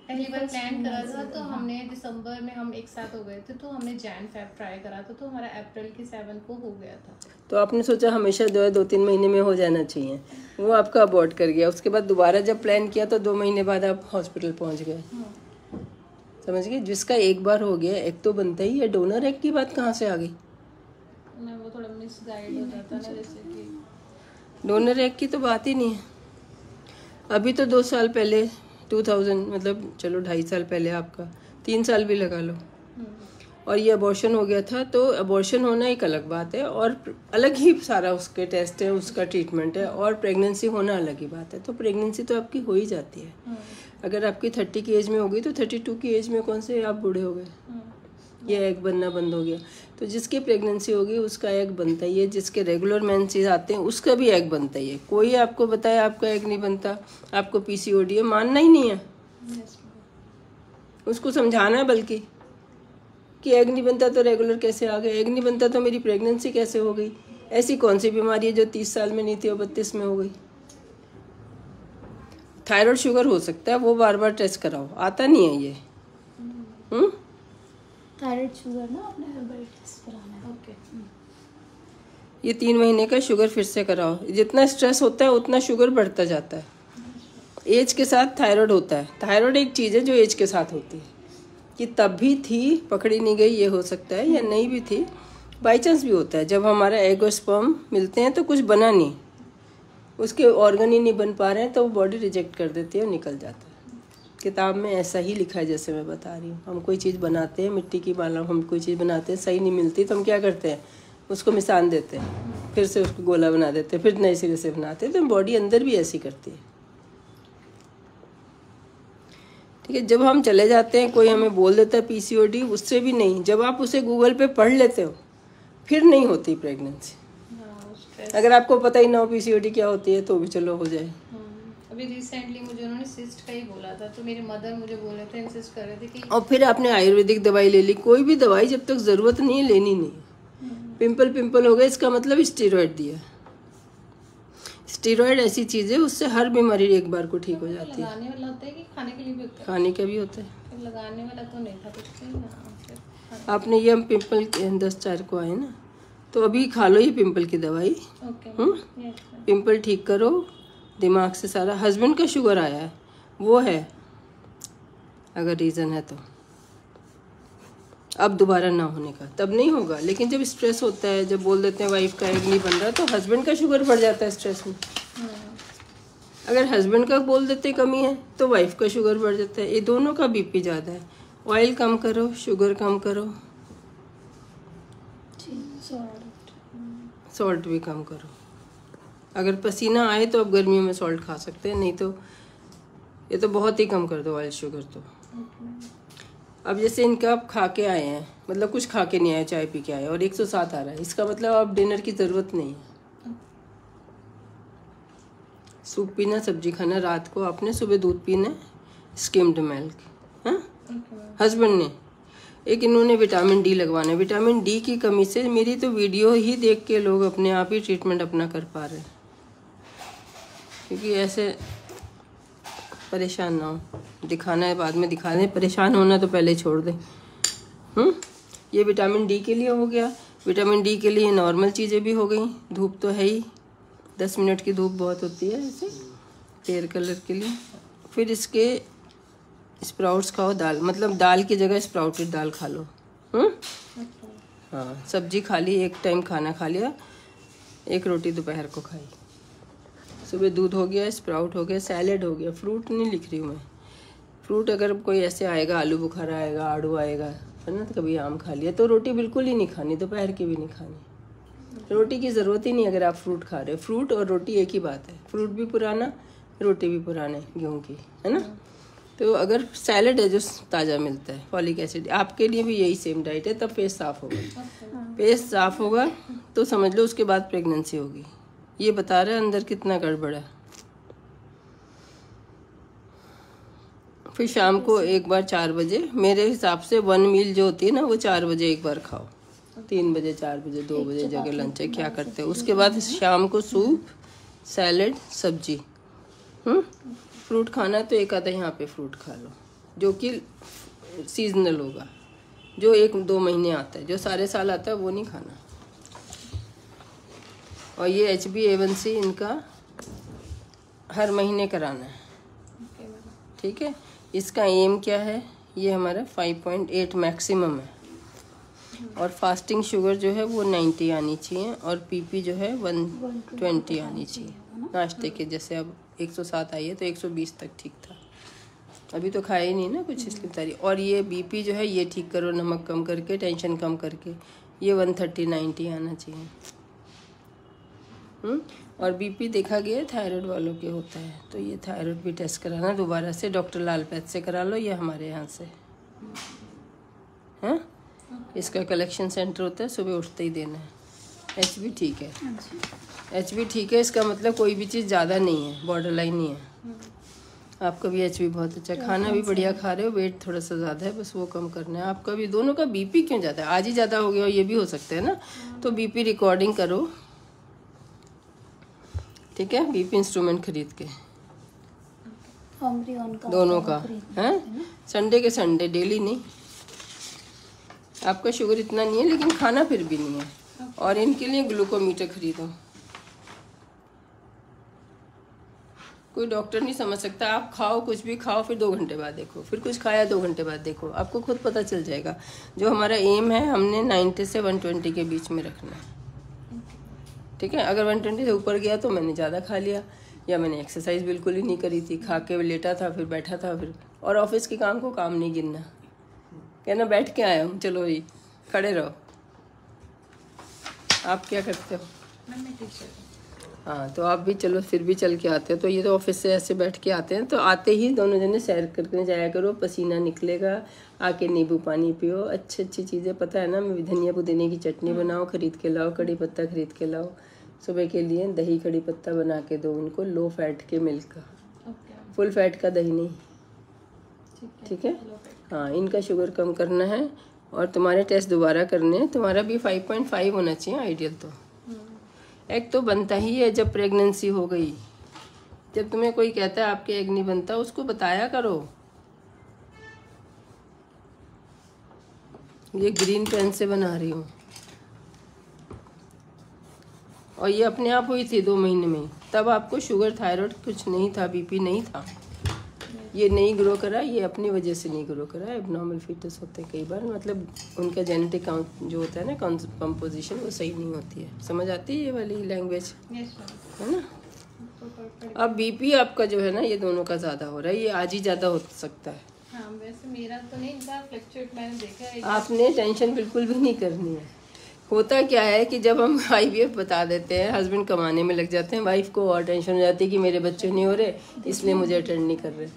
पहली बार प्लान करा था तो हमने दिसंबर में हम एक साथ हो गए थे, तो हमने जैन फेब ट्राई करा था, तो हमारा अप्रैल के 7 को हो गया था। तो आपने सोचा हमेशा 2-3 महीने में हो जाना चाहिए, वो आपका अबॉर्ट कर गया। उसके बाद दोबारा जब प्लान किया तो 2 महीने बाद आप हॉस्पिटल पहुंच गए। समझ गए? जिसका एक बार हो गया एक तो बनता ही है। डोनर एग की बात कहाँ से आ गई? मैं वो थोड़ा मिसगाइड हो जाता ना, जैसे कि डोनर एग की तो बात ही नहीं है। अभी तो 2 साल पहले 2000 मतलब चलो 2.5 साल पहले आपका 3 साल भी लगा लो, और ये अबॉर्शन हो गया था। तो अबॉर्शन होना एक अलग बात है, और अलग ही सारा उसके टेस्ट है, उसका ट्रीटमेंट है, और प्रेगनेंसी होना अलग ही बात है। तो प्रेगनेंसी तो आपकी हो ही जाती है। अगर आपकी 30 की एज में हो गई तो 32 की एज में कौन से आप बूढ़े हो गए? ये एग बनना बंद हो गया। तो जिसकी प्रेगनेंसी होगी उसका एग बनता ही है, जिसके रेगुलर मेंसेस आते हैं उसका भी एग बनता ही है। कोई आपको बताए आपका एग नहीं बनता, आपको पीसीओडी है, मानना ही नहीं है, उसको समझाना है बल्कि कि एग नहीं बनता तो रेगुलर कैसे आ गए, एग नहीं बनता तो मेरी प्रेगनेंसी कैसे हो गई। ऐसी कौन सी बीमारी है जो 30 साल में नहीं थी और 32 में हो गई? थायराइड शुगर हो सकता है, वो बार बार टेस्ट कराओ, आता नहीं है ये। थायराइड शुगर ना अपने हर बार टेस्ट कराना है। ओके। ये 3 महीने का शुगर फिर से कराओ। जितना स्ट्रेस होता है उतना शुगर बढ़ता जाता है। एज के साथ थायराइड होता है। थायराइड एक चीज़ है जो एज के साथ होती है, कि तब भी थी, पकड़ी नहीं गई, ये हो सकता है, या नहीं भी थी, बाई चांस भी होता है। जब हमारा एग और स्पर्म मिलते हैं तो कुछ बना नहीं, उसके ऑर्गन ही नहीं बन पा रहे हैं, तो वो बॉडी रिजेक्ट कर देती है और निकल जाता है। किताब में ऐसा ही लिखा है जैसे मैं बता रही हूँ। हम कोई चीज़ बनाते हैं, मिट्टी की माला, हम कोई चीज़ बनाते हैं, सही नहीं मिलती तो हम क्या करते हैं, उसको मिसान देते हैं, फिर से उसको गोला बना देते हैं, फिर नए सिरे से बनाते हैं। तो बॉडी अंदर भी ऐसी करती है। ठीक है, जब हम चले जाते हैं, कोई हमें बोल देता है पीसीओडी, उससे भी नहीं, जब आप उसे गूगल पे पढ़ लेते हो फिर नहीं होती प्रेगनेंसी। अगर आपको पता ही ना हो पीसीओडी क्या होती है तो भी चलो हो जाए। अभी रिसेंटली मुझे उन्होंने सिस्ट का ही बोला था, तो मेरी मदर मुझे बोल रहे थे, इंसिस्ट कर रहे थे कि, और फिर आपने आयुर्वेदिक दवाई ले ली। कोई भी दवाई जब तक जरूरत नहीं है लेनी नहीं। पिंपल हो गए, इसका मतलब स्टेरॉइड दिया। स्टेरॉइड ऐसी चीज है, उससे हर बीमारी एक बार को ठीक हो जाती है। लगाने वाला होता है कि खाने के लिए भी होता है? खाने का भी होता है। लगाने वाला तो नहीं था कुछ। आपने ये हम पिंपल 10/4 को आए ना, तो अभी खा लो ये पिंपल की दवाई। पिंपल ठीक करो, दिमाग से सारा। हस्बैंड का शुगर आया है, वो है अगर रीज़न है तो, अब दोबारा ना होने का, तब नहीं होगा। लेकिन जब स्ट्रेस होता है, जब बोल देते हैं वाइफ का एग नहीं बन रहा, तो हस्बैंड का शुगर बढ़ जाता है स्ट्रेस में। अगर हस्बैंड का बोल देते कमी है तो वाइफ का शुगर बढ़ जाता है। ये दोनों का बीपी ज़्यादा है। ऑयल कम करो, शुगर कम करो, सॉल्ट भी कम करो। अगर पसीना आए तो आप गर्मियों में सॉल्ट खा सकते हैं, नहीं तो ये तो बहुत ही कम कर दो ऑयल शुगर तो। अब जैसे इनका आप खा के आए हैं, मतलब कुछ खा के नहीं आए, चाय पी के आए और 107 आ रहा है, इसका मतलब आप डिनर की ज़रूरत नहीं है। सूप पीना, सब्जी खाना, रात को आपने, सुबह दूध पीना, स्किम्ड मिल्क। हाँ, हस्बैंड ने एक, इन्होंने विटामिन डी लगवाना है। विटामिन डी की कमी से, मेरी तो वीडियो ही देख के लोग अपने आप ही ट्रीटमेंट अपना कर पा रहे हैं, क्योंकि ऐसे परेशान ना हो। दिखाना है बाद में दिखा दें, परेशान होना तो पहले छोड़ दें। ये विटामिन डी के लिए हो गया। विटामिन डी के लिए नॉर्मल चीज़ें भी हो गई। धूप तो है ही, 10 मिनट की धूप बहुत होती है ऐसे हेयर कलर के लिए। फिर इसके स्प्राउट्स खाओ, दाल, मतलब दाल की जगह स्प्राउटेड दाल खा लो। हाँ, सब्जी खा ली, एक टाइम खाना खा लिया, 1 रोटी दोपहर को खाई। सुबह दूध हो गया, स्प्राउट हो गया, सैलेड हो गया। फ्रूट नहीं लिख रही हूँ मैं। फ्रूट अगर कोई ऐसे आएगा, आलू बुखारा आएगा, आड़ू आएगा, है ना, तो कभी आम खा लिया। तो रोटी बिल्कुल ही नहीं खानी, दोपहर की भी नहीं खानी। रोटी की ज़रूरत ही नहीं अगर आप फ्रूट खा रहे हो। फ्रूट और रोटी एक ही बात है। फ्रूट भी पुराना, रोटी भी पुराने गेहूँ की, है ना। तो अगर सैलेड है जो ताज़ा मिलता है, फॉलिक एसिड, आपके लिए भी यही सेम डाइट है, तब पेट साफ़ होगा। पेट साफ़ होगा तो समझ लो उसके बाद प्रेगनेंसी होगी। ये बता रहा है अंदर कितना गड़बड़ है। फिर शाम को एक बार 4 बजे, मेरे हिसाब से 1 मील जो होती है ना, वो 4 बजे एक बार खाओ। 3 बजे, 4 बजे, 2 बजे जगह लंच है, क्या करते हैं। उसके बाद शाम को सूप, सैलेड, सब्जी। फ्रूट खाना तो एक आधा यहाँ पे फ्रूट खा लो। जो कि सीजनल होगा, जो 1-2 महीने आता है, जो सारे साल आता है वो नहीं खाना। और ये HbA1c इनका हर महीने कराना है, ठीक है। इसका एम क्या है, ये हमारा 5.8 मैक्सिमम है। और फास्टिंग शुगर जो है वो 90 आनी चाहिए, और पीपी जो है 120 आनी चाहिए नाश्ते के। जैसे अब 107 आई है तो 120 तक ठीक था, अभी तो खाया ही नहीं ना कुछ, इसलिए बता रही। और ये बीपी जो है ये ठीक करो, नमक कम करके, टेंशन कम करके, ये 130-90 आना चाहिए। और बीपी देखा गया थायराइड वालों के होता है, तो ये थायराइड भी टेस्ट कराना दोबारा से, डॉक्टर लालपैथ से करा लो या हमारे यहाँ से, हैं। इसका कलेक्शन सेंटर होता है, सुबह उठते ही देना है। HB ठीक है, HB ठीक है, इसका मतलब कोई भी चीज़ ज़्यादा नहीं है, बॉर्डर लाइन नहीं है। आपका भी HB बहुत अच्छा, खाना भी बढ़िया खा रहे हो, वेट थोड़ा सा ज़्यादा है, बस वो कम करना है। आपका भी, दोनों का बीपी क्यों ज़्यादा है, आज ही ज़्यादा हो गया और ये भी हो सकता है ना, तो बीपी रिकॉर्डिंग करो, ठीक है। बीपी इंस्ट्रूमेंट खरीद के दोनों का है, संडे के संडे, डेली नहीं। आपका शुगर इतना नहीं है लेकिन खाना फिर भी नहीं है। और इनके लिए ग्लूकोमीटर खरीदो, कोई डॉक्टर नहीं समझ सकता। आप खाओ, कुछ भी खाओ, फिर 2 घंटे बाद देखो, फिर कुछ खाया 2 घंटे बाद देखो, आपको खुद पता चल जाएगा। जो हमारा एम है, हमने 90 से 120 के बीच में रखना है, ठीक है। अगर 120 से ऊपर गया तो मैंने ज़्यादा खा लिया, या मैंने एक्सरसाइज बिल्कुल ही नहीं करी थी, खा के लेटा था, फिर बैठा था, फिर। और ऑफिस के काम को काम नहीं गिनना, कहना बैठ के आया हूँ, चलो जी खड़े रहो। आप क्या करते हो? हाँ, तो आप भी चलो, फिर भी चल के आते हो। तो ये तो ऑफिस से ऐसे बैठ के आते हैं, तो आते ही दोनों जने सैर करके जाया करो, पसीना निकलेगा, आके नींबू पानी पियो, अच्छी अच्छी चीज़ें, पता है ना, धनिया पुदीने की चटनी बनाओ, खरीद के लाओ, कड़ी पत्ता खरीद के लाओ, सुबह के लिए दही कड़ी पत्ता बना के दो उनको, लो फैट के मिल्क का, फुल फैट का दही नहीं, ठीक है। हाँ, इनका शुगर कम करना है, और तुम्हारे टेस्ट दोबारा करने हैं। तुम्हारा भी 5.5 होना चाहिए आइडियल। तो एग तो बनता ही है जब प्रेगनेंसी हो गई। जब तुम्हें कोई कहता है आपके एग नहीं बनता, उसको बताया करो। ये ग्रीन पेन से बना रही हूँ, और ये अपने आप हुई थी 2 महीने में। तब आपको शुगर, थायराइड कुछ नहीं था, बीपी नहीं था, ये नहीं ग्रो करा, ये अपनी वजह से नहीं ग्रो करा। एबनॉर्मल फीटस होते हैं कई बार, मतलब उनका जेनेटिक जो होता है ना, कंपोजिशन, वो सही नहीं होती है। समझ आती है ये वाली लैंग्वेज, है ना। अब बीपी आपका जो है ना, ये दोनों का ज़्यादा हो रहा है, ये आज ही ज़्यादा हो सकता है। हाँ, वैसे मेरा तो नहीं, इनका फ्लक्चुएट मैंने देखा है। आपने टेंशन बिल्कुल भी नहीं करनी है। होता क्या है कि जब हम IVF बता देते हैं, हस्बैंड कमाने में लग जाते हैं, वाइफ को और टेंशन हो जाती है कि मेरे बच्चे नहीं हो रहे, इसलिए मुझे अटेंड नहीं कर रहे।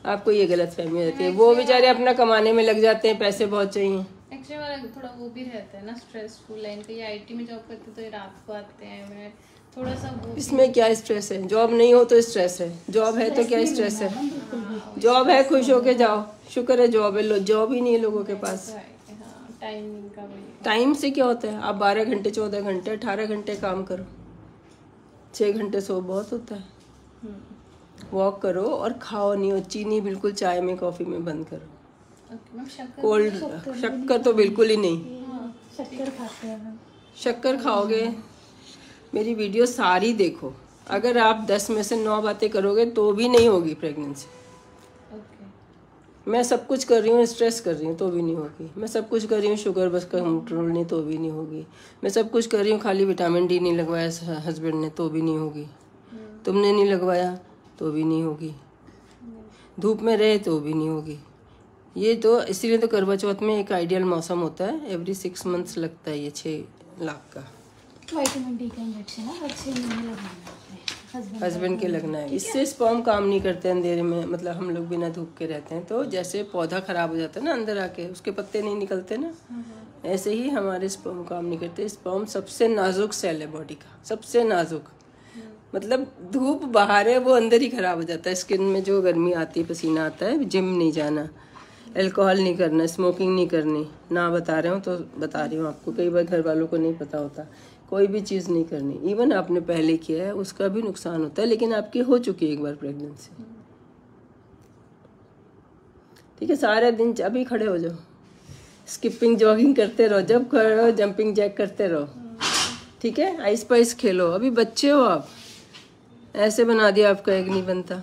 आपको ये गलत फहमी हो जाती है। वो बेचारे अपना कमाने में लग जाते हैं, पैसे बहुत चाहिए। एक्चुअली वाला थोड़ा वो भी रहता है ना, स्ट्रेसफुल लाइन पे। ये IT में जॉब करते तो ये रात को आते हैं, मैं थोड़ा सा वो। इसमें क्या स्ट्रेस है? जॉब नहीं हो तो स्ट्रेस है, जॉब है तो क्या स्ट्रेस है? जॉब है, खुश होके जाओ, शुक्र है जॉब है। जॉब ही नहीं है लोगों के पास। टाइम से क्या होता है? आप 12 घंटे, 14 घंटे, 18 घंटे काम करो, 6 घंटे सो बहुत होता है। वॉक करो और खाओ नहीं, और चीनी बिल्कुल चाय में, कॉफी में बंद करो। कोल्ड शक्कर तो बिल्कुल ही नहीं। शक्कर खाते हैं, शक्कर खाओगे, मेरी वीडियो सारी देखो। अगर आप 10 में से 9 बातें करोगे तो भी नहीं होगी प्रेगनेंसी। मैं सब कुछ कर रही हूँ, स्ट्रेस कर रही हूँ तो भी नहीं होगी। मैं सब कुछ कर रही हूँ, शुगर बस कंट्रोल नहीं, तो भी नहीं होगी। मैं सब कुछ कर रही हूँ, खाली विटामिन D नहीं लगवाया हस्बैंड ने, तो भी नहीं होगी। तुमने नहीं लगवाया तो भी नहीं होगी। धूप में रहे तो भी नहीं होगी। ये तो इसीलिए तो करवा चौथ में एक आइडियल मौसम होता है, एवरी 6 मंथ्स लगता है ये 6 लाख का। विटामिन D का इंजेक्शन है, 6 महीने लगना है हस्बैंड के लगना है। इससे स्पर्म काम नहीं करते अंधेरे में, मतलब हम लोग बिना धूप के रहते हैं तो जैसे पौधा खराब हो जाता है ना अंदर आके, उसके पत्ते नहीं निकलते ना, ऐसे ही हमारे स्पर्म काम नहीं करते। स्पर्म सबसे नाजुक सेल है बॉडी का, सबसे नाजुक। मतलब धूप बाहर है, वो अंदर ही खराब हो जाता है। स्किन में जो गर्मी आती है, पसीना आता है, जिम नहीं जाना, अल्कोहल नहीं करना, स्मोकिंग नहीं करनी, ना बता रहे हो तो बता रही हूँ आपको, कई बार घर वालों को नहीं पता होता। कोई भी चीज़ नहीं करनी, इवन आपने पहले किया है उसका भी नुकसान होता है, लेकिन आपकी हो चुकी है एक बार प्रेगनेंसी, ठीक है, सारे दिन अभी खड़े हो जाओ, स्किपिंग जॉगिंग करते रहो, जब करो जंपिंग जैक करते रहो, ठीक है। आइस पाइस खेलो, अभी बच्चे हो आप, ऐसे बना दिया आपका एक नहीं बनता।